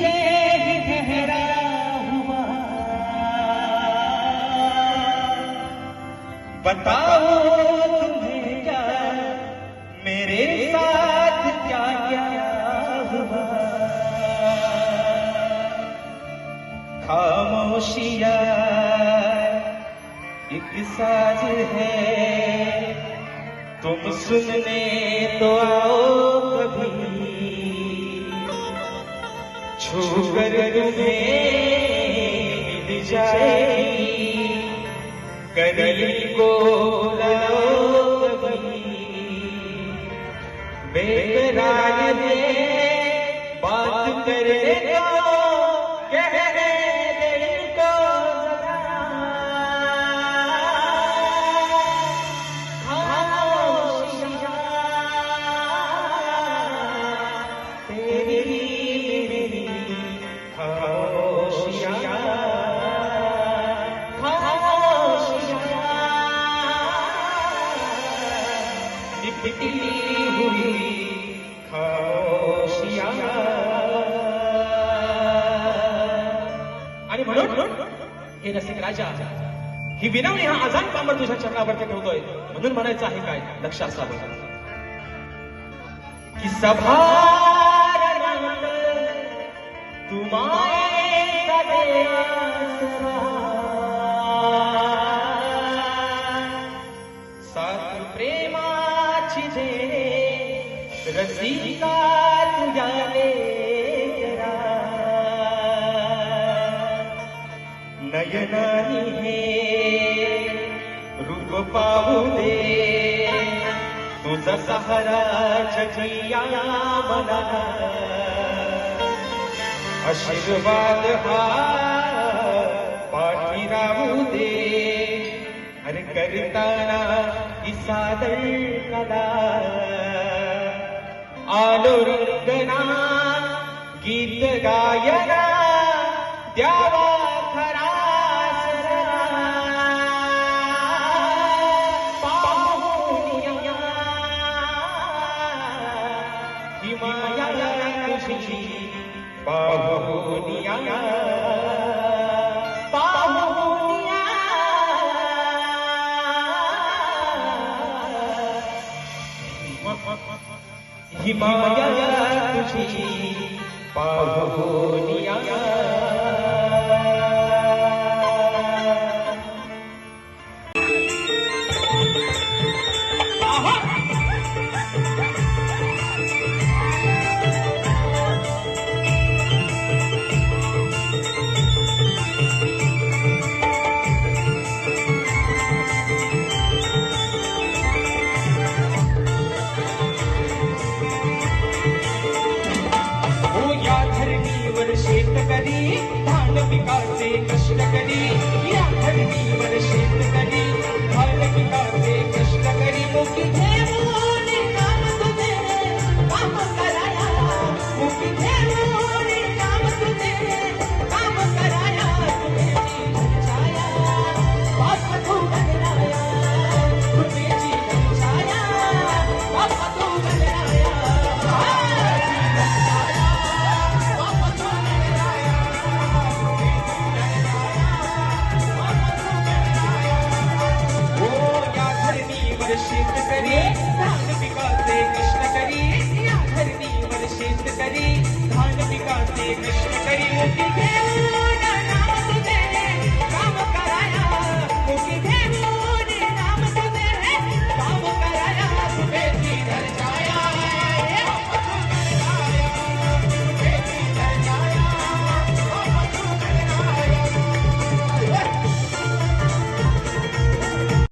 से ही ठहरा हुआ, बताओ तुम्हें क्या मेरे साथ क्या क्या हुआ। खामोशियाँ एक साज है, तुम सुनने तो आओ कभी, छूकर तुम्हें मिल जाएगी, करीब को लाओ कभी। बेकरार है बात करने को, कहने दिल को जरा, खामोशियाँ तेरी मेरी, खामोशियाँ लिपटी हुई खामोशियाँ। आणि म्हणून हे रसिक राजा, ही विनवणी हा आजान पामर तुझ्या चरणावरती ठेवतोय, म्हणून म्हणायचं आहे काय, लक्ष असावं की सभार तुम्हारे सात प्रेमाची दे रसिका तुझ्याने करा, नयनानी हे रूप पाहू दे, तुझा सहारा जगिया मला, आशीर्वाद हा पाठी राहू दे, अरे करताना सादर कला, आलो रंगना गीत गायना द्यावा खरा सरा, पाहुनिया हिमाया तुझी, पाहुनिया हिमाया तुझी, पाहुनिया। शेतकरी धान पिकाचे कष्ट करी, या धरणीवर शेतकरी धान पिकाचे कष्ट करी, मुखी घेऊन काम तुझे काम कराया, मुखी घेऊन काम तुझे काम कराया, तुझी छाया बाप तू बनराया, तुझी छाया बाप तू बनराया, शेतकरी धान पिकाचे कष्ट करी, या धरणीवर शेतकरी धान पिकाचे कष्ट करी, मुठी घेऊन